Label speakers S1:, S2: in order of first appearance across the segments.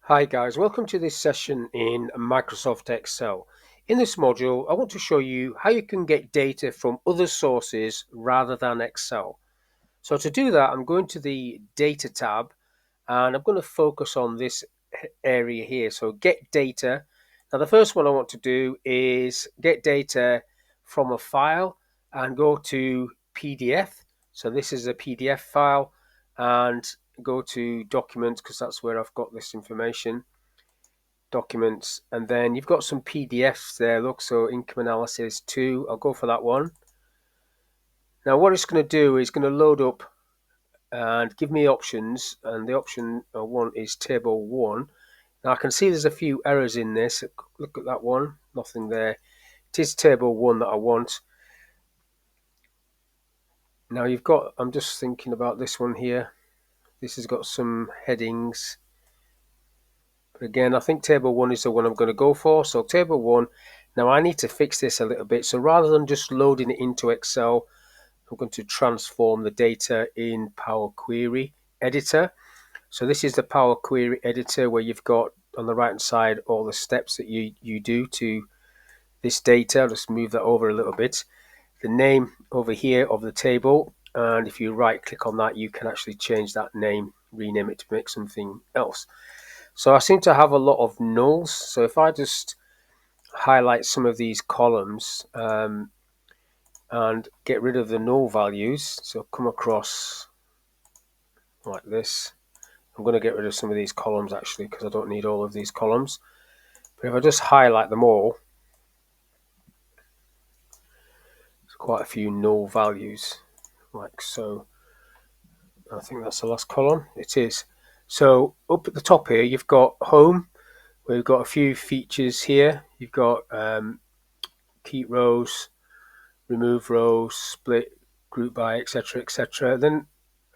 S1: Hi guys, welcome to this session in Microsoft Excel. In this module, I want to show you how you can get data from other sources rather than Excel. So to do that, I'm going to the Data tab and I'm going to focus on this area here. So get data. Now the first one I want to do is get data from a file and go to PDF. So this is a PDF file and go to documents because that's where I've got this information. Documents, and then you've got some PDFs there. Look, so income analysis 2, I'll go for that one. Now what it's going to do is going to load up and give me options, and the option I want is table 1. Now I can see there's a few errors in this. Look at that one, nothing there. It is table 1 that I want. Now I'm just thinking about this one here. This has got some headings. But again, I think table 1 is the one I'm going to go for. So table 1. Now I need to fix this a little bit. So rather than just loading it into Excel, I'm going to transform the data in Power Query Editor. So this is the Power Query Editor where you've got on the right hand side all the steps that you do to this data. I'll just move that over a little bit. The name over here of the table, and if you right click on that, you can actually change that name, rename it to make something else. So I seem to have a lot of nulls. So if I just highlight some of these columns and get rid of the null values, so come across like this. I'm going to get rid of some of these columns actually because I don't need all of these columns. But if I just highlight them all, there's quite a few null values like so. I think that's the last column. It is. So up at the top here, you've got home. We've got a few features here. You've got keep rows, remove rows, split, group by, etc., etc. Then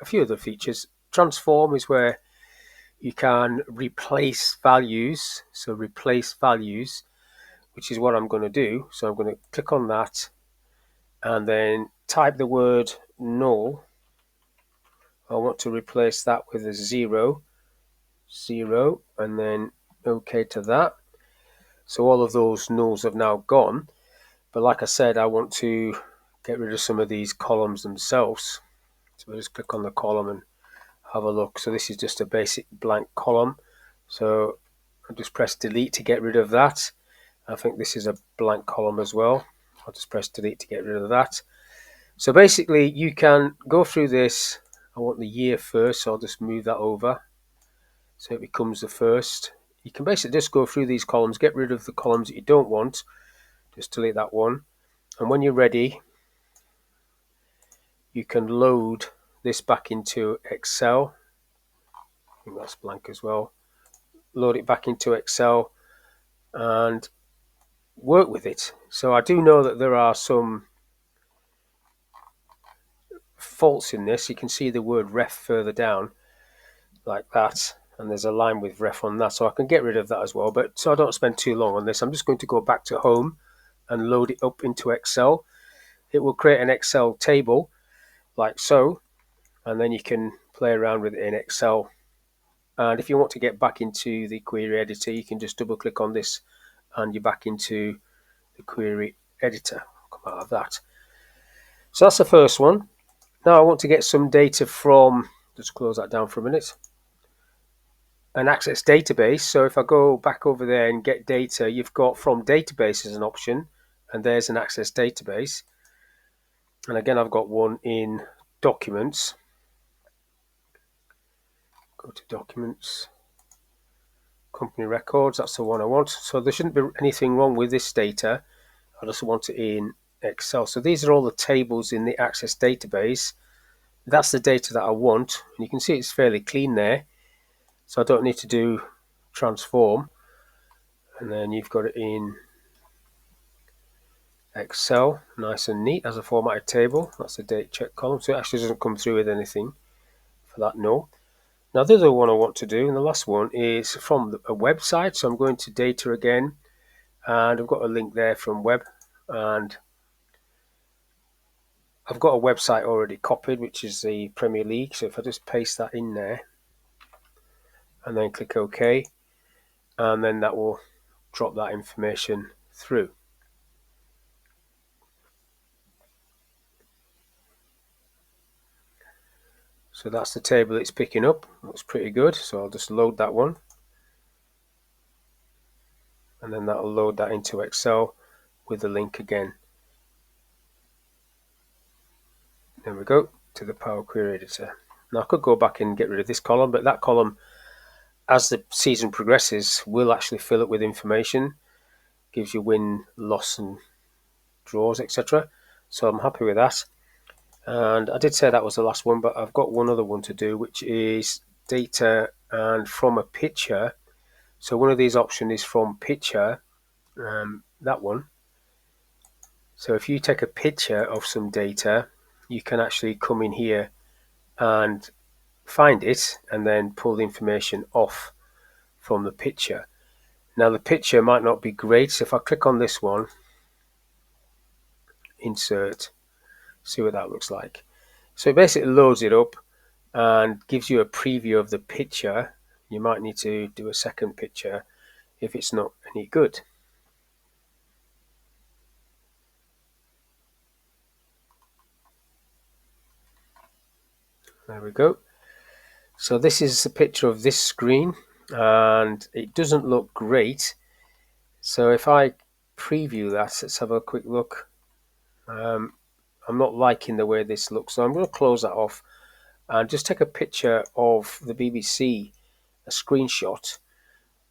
S1: a few other features. Transform is where you can replace values. So replace values, which is what I'm going to do. So I'm going to click on that and then type the word null. I want to replace that with a 0, and then OK to that. So all of those nulls have now gone. But like I said, I want to get rid of some of these columns themselves. So we'll just click on the column and have a look. So this is just a basic blank column. So I'll just press delete to get rid of that. I think this is a blank column as well. I'll just press delete to get rid of that. So basically you can go through this. I want the year first, so I'll just move that over so it becomes the first. You can basically just go through these columns, get rid of the columns that you don't want, just delete that one, and when you're ready you can load this back into Excel. I think that's blank as well. Load it back into Excel and work with it. So I do know that there are some faults in this. You can see the word ref further down like that, and there's a line with ref on that, so I can get rid of that as well. But so I don't spend too long on this, I'm just going to go back to home and load it up into Excel. It will create an Excel table like so, and then you can play around with it in Excel. And if you want to get back into the query editor, you can just double click on this and you're back into the query editor. Come out of that. So that's the first one. Now I want to get some data from, just close that down for a minute, an access database. So if I go back over there and get data, you've got from database as an option, and there's an access database. And again, I've got one in documents. Go to documents, company records, that's the one I want. So there shouldn't be anything wrong with this data. I just want it in Excel. So these are all the tables in the access database. That's the data that I want. And you can see it's fairly clean there. So I don't need to do transform. And then you've got it in Excel, nice and neat as a formatted table. That's the date check column. So it actually doesn't come through with anything for that, no. Now the other one I want to do, and the last one, is from a website. So I'm going to data again, and I've got a link there from web, and I've got a website already copied, which is the Premier League. So if I just paste that in there and then click OK, and then that will drop that information through. So that's the table it's picking up. Looks pretty good. So I'll just load that one, and then that'll load that into Excel with the link again. There we go, to the Power Query Editor. Now I could go back and get rid of this column, but that column, as the season progresses, will actually fill it with information. Gives you win, loss and draws, etc. So I'm happy with that. And I did say that was the last one, but I've got one other one to do, which is data and from a picture. So one of these options is from picture, that one. So if you take a picture of some data, you can actually come in here and find it and then pull the information off from the picture. Now the picture might not be great, so if I click on this one, insert, see what that looks like. So it basically loads it up and gives you a preview of the picture. You might need to do a second picture if it's not any good. There we go. So this is a picture of this screen and it doesn't look great. So if I preview that, let's have a quick look. I'm not liking the way this looks, so I'm going to close that off and just take a picture of the BBC, a screenshot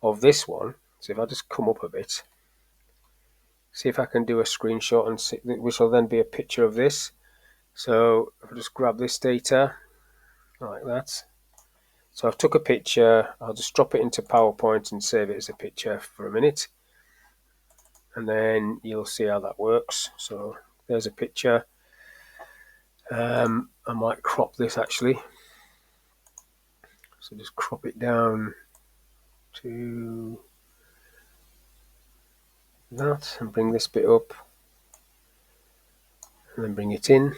S1: of this one. So if I just come up a bit, see if I can do a screenshot, and see, which will then be a picture of this. So I'll just grab this data like that. So I've took a picture, I'll just drop it into PowerPoint and save it as a picture for a minute. And then you'll see how that works. So there's a picture. I might crop this actually. So just crop it down to that and bring this bit up and then bring it in.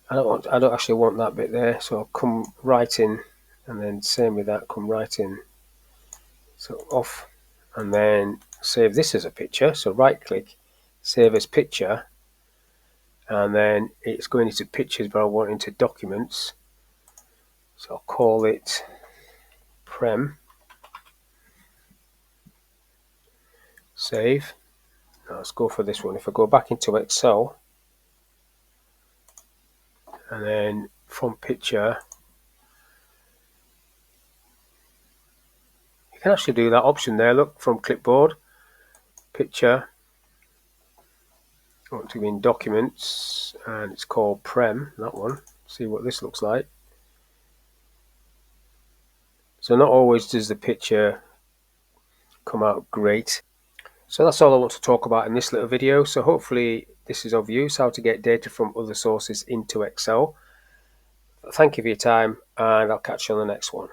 S1: I don't actually want that bit there, so I'll come right in and then same with that, come right in. So off, and then save this as a picture. So right click, save as picture, and then it's going into pictures, but I want into documents. So I'll call it Prem. Save. Now let's go for this one. If I go back into Excel, and then from picture, you can actually do that option there. Look, from clipboard, picture. I want to be in documents, and it's called Prem, that one. See what this looks like. So not always does the picture come out great. So that's all I want to talk about in this little video. So hopefully this is of use, how to get data from other sources into Excel. Thank you for your time, and I'll catch you on the next one.